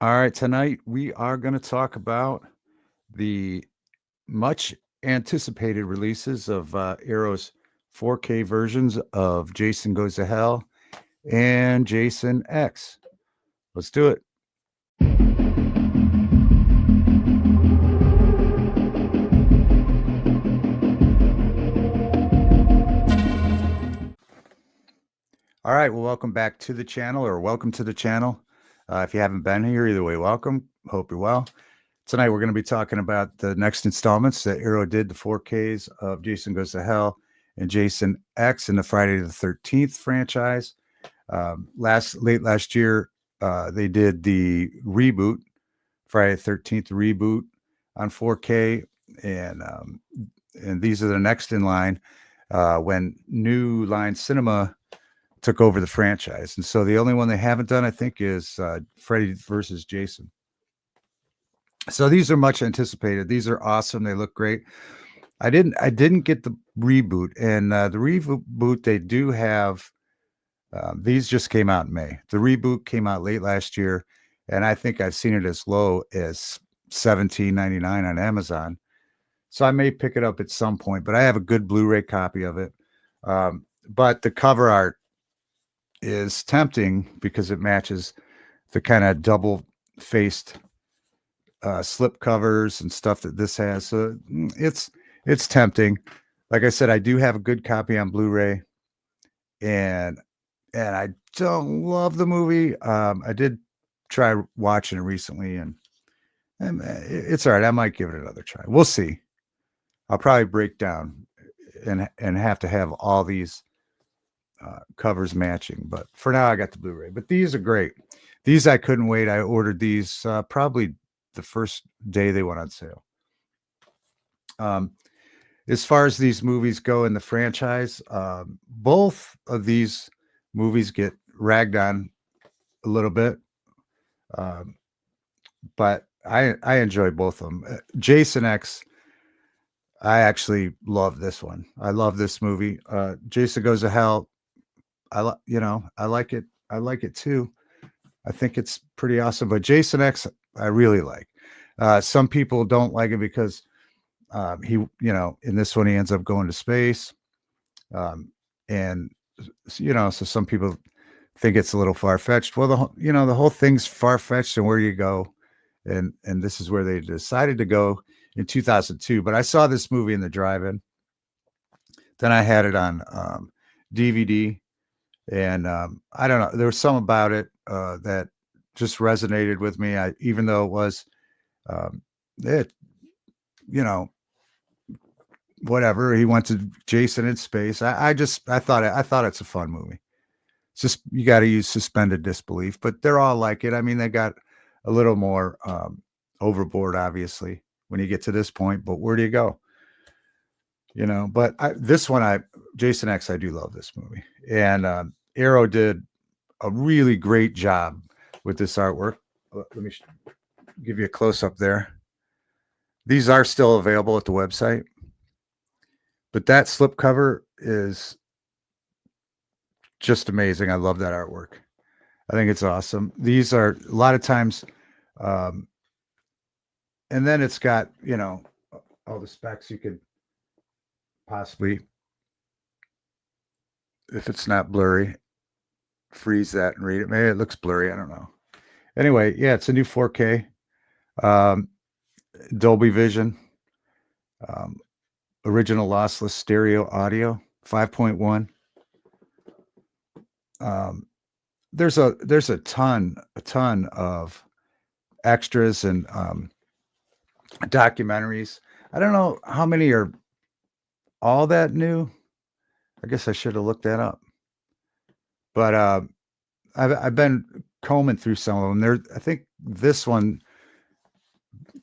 All right, tonight we are going to talk about the much anticipated releases of Arrow's 4K versions of Jason Goes to Hell and Jason X. Let's do it. All right, well, welcome back to the channel, or welcome to the channel. If you haven't been here, either way, welcome. Hope you're well. Tonight we're going to be talking about the next installments that Arrow did, the 4Ks of Jason Goes to Hell and Jason X in the Friday the 13th franchise. Late last year, they did the reboot, Friday the 13th reboot on 4K, and these are the next in line when New Line Cinema took over the franchise. And so the only one they haven't done, I think, is Freddy versus Jason. So these are much anticipated. These are awesome. They look great. I didn't get the reboot, and the reboot they do have. These just came out in May. The reboot came out late last year, and I think I've seen it as low as $17.99 on Amazon. So I may pick it up at some point. But I have a good Blu-ray copy of it. But the cover art is tempting because it matches the kind of double-faced slip covers and stuff that this has. So it's tempting. Like I said, I do have a good copy on Blu-ray, and I don't love the movie. I did try watching it recently, and it's all right. I might give it another try. We'll see. I'll probably break down and have to have all these covers matching. But for now, I got the Blu-ray. But these are great. These I couldn't wait. I ordered these probably the first day they went on sale. As far as these movies go in the franchise, both of these movies get ragged on a little bit, but I enjoy both of them. Jason X, I actually love this one. I love this movie. Jason Goes to Hell. I like it. I like it too. I think it's pretty awesome. But Jason X, I really like. Some people don't like it because in this one he ends up going to space, and so some people think it's a little far fetched. Well, the whole thing's far fetched, and where you go, and this is where they decided to go in 2002. But I saw this movie in the drive-in. Then I had it on DVD, and I don't know. There was some about it that just resonated with me. Even though it was it, you know, whatever. He went to Jason in space. I thought it's a fun movie. It's just you got to use suspended disbelief, but they're all like it. I mean, they got a little more overboard, obviously, when you get to this point. But where do you go? But this one, Jason X, I do love this movie, and Arrow did a really great job with this artwork. Let me give you a close up there. These are still available at the website, but that slipcover is just amazing. I love that artwork. I think it's awesome. These are a lot of times, and then it's got all the specs you could possibly, if it's not blurry, freeze that and read it. Maybe it looks blurry. I don't know. Anyway, yeah, it's a new 4K, Dolby Vision, original lossless stereo audio, 5.1. There's a ton of extras and documentaries. I don't know how many are all that new. I guess I should have looked that up. But I've been combing through some of them. I think this one,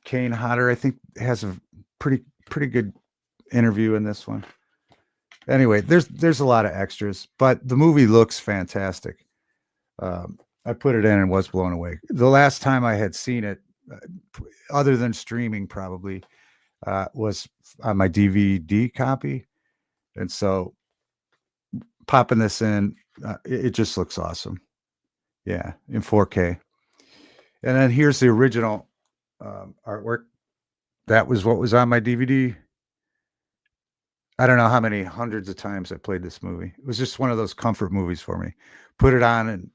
Kane Hodder, I think has a pretty good interview in this one. Anyway, there's a lot of extras, but the movie looks fantastic. I put it in and was blown away. The last time I had seen it, other than streaming, probably was on my DVD copy, and so popping this in, it just looks awesome. Yeah, in 4K. And then here's the original artwork. That was what was on my DVD. I don't know how many hundreds of times I played this movie. It was just one of those comfort movies for me. Put it on and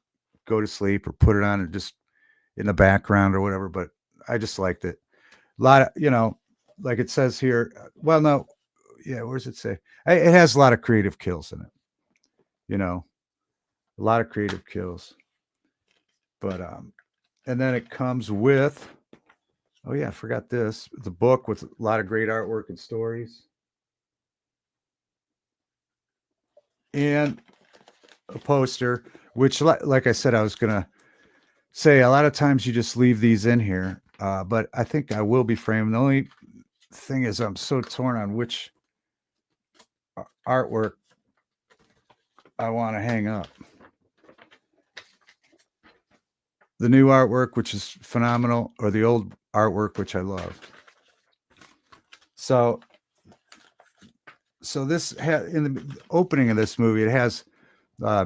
go to sleep, or put it on and just in the background or whatever. But I just liked it. A lot of, like it says here. Well, no, yeah, where does it say? It has a lot of creative kills in it. You know, a lot of creative kills. But and then it comes with, oh yeah, I forgot this. The book with a lot of great artwork and stories. And a poster, which, like I said, I was gonna say a lot of times you just leave these in here, but I think I will be framing. The only thing is, I'm so torn on which artwork I want to hang up. The new artwork, which is phenomenal, or the old artwork, which I love. So this in the opening of this movie, it has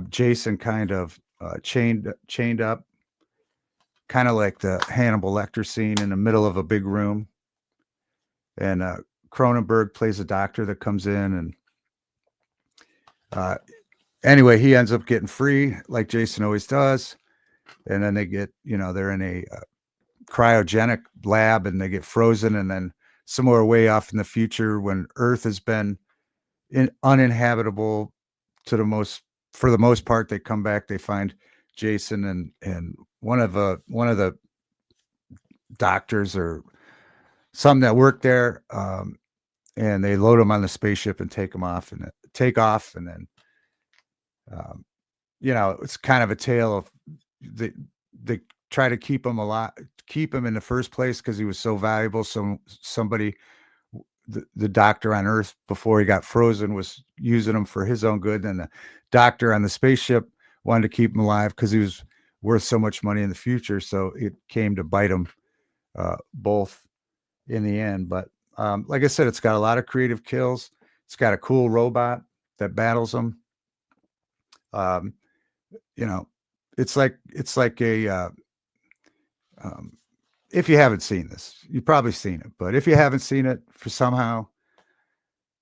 Jason kind of chained up, kind of like the Hannibal Lecter scene in the middle of a big room. And Cronenberg plays a doctor that comes in, and anyway, he ends up getting free, like Jason always does. And then they get, they're in a cryogenic lab, and they get frozen. And then somewhere way off in the future, when Earth has been uninhabitable for the most part, they come back, they find Jason and one of the doctors or some that work there, and they load him on the spaceship and take off, and then it's kind of a tale of they try to keep him alive, keep him in the first place because he was so valuable. Somebody, the doctor on Earth before he got frozen, was using him for his own good, and the doctor on the spaceship wanted to keep him alive because he was worth so much money in the future. So it came to bite him both in the end. But like I said, it's got a lot of creative kills. It's got a cool robot that battles them. It's like a if you haven't seen this, you've probably seen it, but if you haven't seen it, for somehow,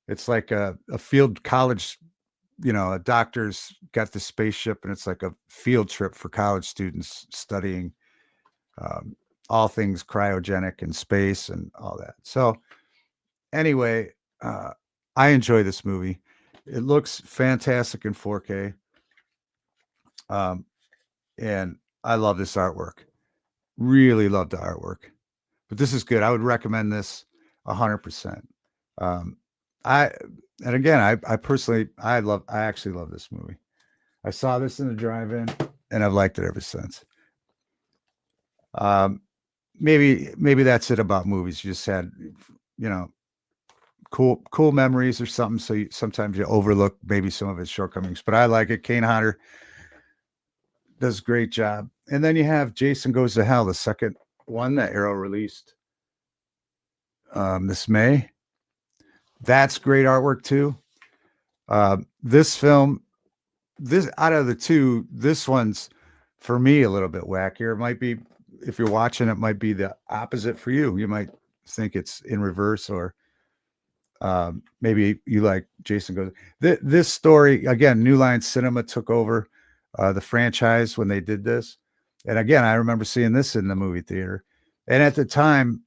it's like a field college, a doctor's got the spaceship, and it's like a field trip for college students studying all things cryogenic and space and all that. So anyway, I enjoy this movie. It looks fantastic in 4K. And I love this artwork. Really love the artwork. But this is good. I would recommend this 100%. I personally, I actually love this movie. I saw this in the drive-in, and I've liked it ever since. Maybe that's it about movies. You just had, cool memories or something. So sometimes you overlook maybe some of its shortcomings, but I like it. Kane Hodder does a great job. And then you have Jason Goes to Hell, the second one that Arrow released this May. That's great artwork too. This film, out of the two, this one's for me a little bit wackier. It might be, if you're watching, it might be the opposite for you. You might think it's in reverse, or maybe you like Jason Goes. This story, again, New Line Cinema took over the franchise when they did this. And again, I remember seeing this in the movie theater. And at the time,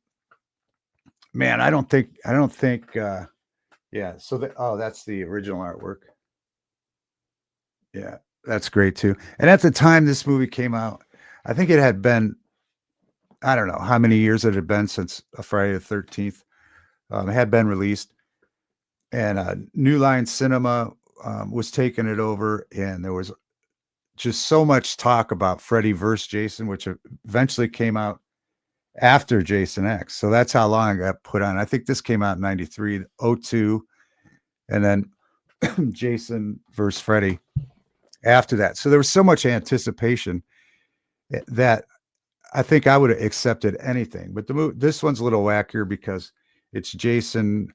man, I don't think, yeah. So that's the original artwork. Yeah, that's great too. And at the time this movie came out, I think it had been, I don't know how many years it had been since a Friday the 13th had been released. And New Line Cinema was taking it over, and there was just so much talk about Freddy vs. Jason, which eventually came out after Jason X. So that's how long it got put on. I think this came out in 93, 02, and then Jason vs. Freddy after that. So there was so much anticipation that I think I would have accepted anything. But this one's a little wackier because it's Jason.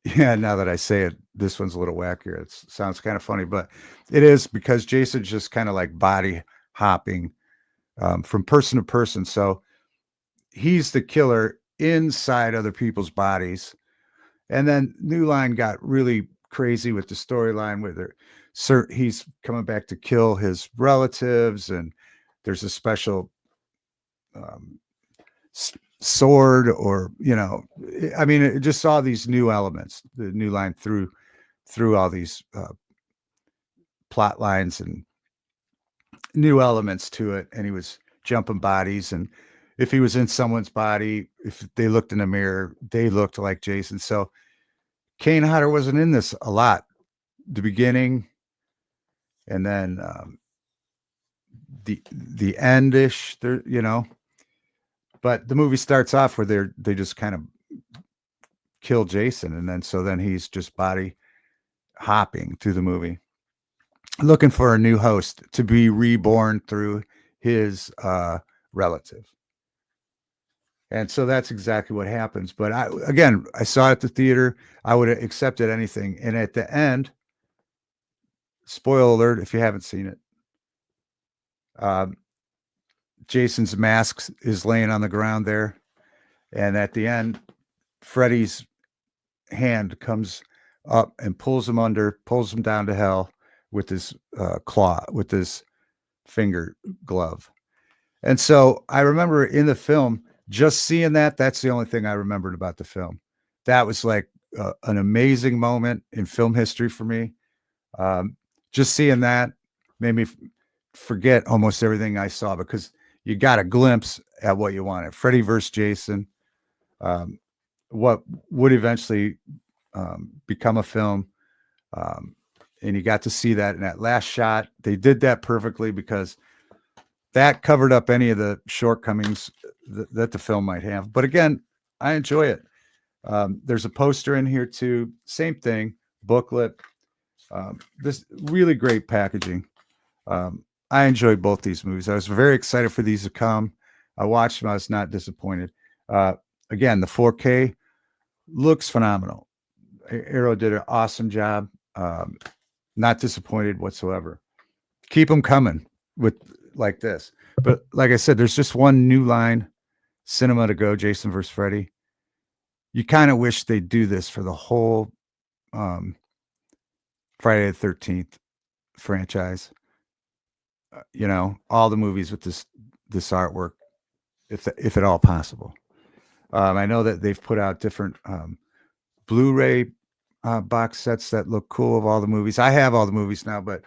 Yeah, now that I say it, this one's a little wackier. It sounds kind of funny, but it is, because Jason's just kind of like body hopping from person to person. So he's the killer inside other people's bodies. And then New Line got really crazy with the storyline with her. He's coming back to kill his relatives, and there's a special um, sword, or I mean, it just saw these new elements. The New Line through all these plot lines and new elements to it, and he was jumping bodies. And if he was in someone's body, if they looked in a mirror, they looked like Jason. So Kane Hodder wasn't in this a lot, the beginning, and then the endish there, but the movie starts off where they just kind of kill Jason, and then he's just body hopping through the movie, looking for a new host to be reborn through his relative. And so that's exactly what happens. But I saw it at the theater. I would have accepted anything. And at the end, spoiler alert if you haven't seen it, Jason's mask is laying on the ground there. And at the end, Freddy's hand comes up and pulls him down to hell with his claw, with his finger glove. And so I remember in the film, just seeing that's the only thing I remembered about the film. That was like an amazing moment in film history for me. Just seeing that made me forget almost everything I saw, because you got a glimpse at what you wanted. Freddy versus Jason, what would eventually become a film. And you got to see that in that last shot. They did that perfectly, because that covered up any of the shortcomings that the film might have. But again, I enjoy it. There's a poster in here too. Same thing, booklet. This really great packaging. I enjoyed both these movies. I was very excited for these to come. I watched them. I was not disappointed. Again, the 4K looks phenomenal. Arrow did an awesome job. Not disappointed whatsoever. Keep them coming with like this. But like I said, there's just one New Line cinema to go, Jason vs. Freddy. You kind of wish they'd do this for the whole Friday the 13th franchise. All the movies with this artwork, if at all possible. I know that they've put out different Blu-ray box sets that look cool of all the movies. I have all the movies now, but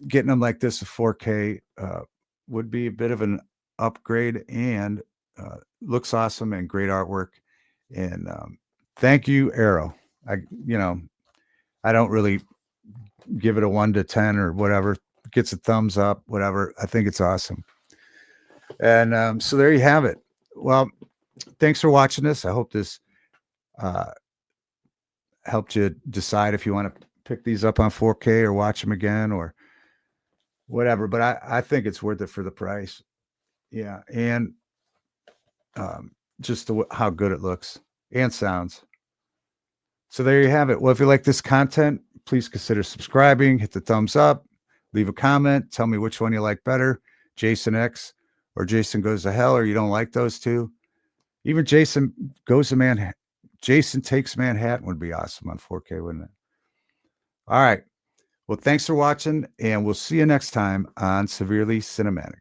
getting them like this, 4K, would be a bit of an upgrade, and looks awesome and great artwork. And thank you, Arrow. I don't really give it a 1 to 10 or whatever. It gets a thumbs up, whatever. I think it's awesome. And so there you have it. Well, thanks for watching this. I hope this helped you decide if you want to pick these up on 4K or watch them again or whatever. But I think it's worth it for the price. Yeah. And just how good it looks and sounds. So there you have it. Well, if you like this content, please consider subscribing, hit the thumbs up, leave a comment, tell me which one you like better, Jason X or Jason Goes to Hell, or you don't like those two. Even Jason Takes Manhattan would be awesome on 4K, wouldn't it? All right. Well, thanks for watching, and we'll see you next time on Severely Cinematic.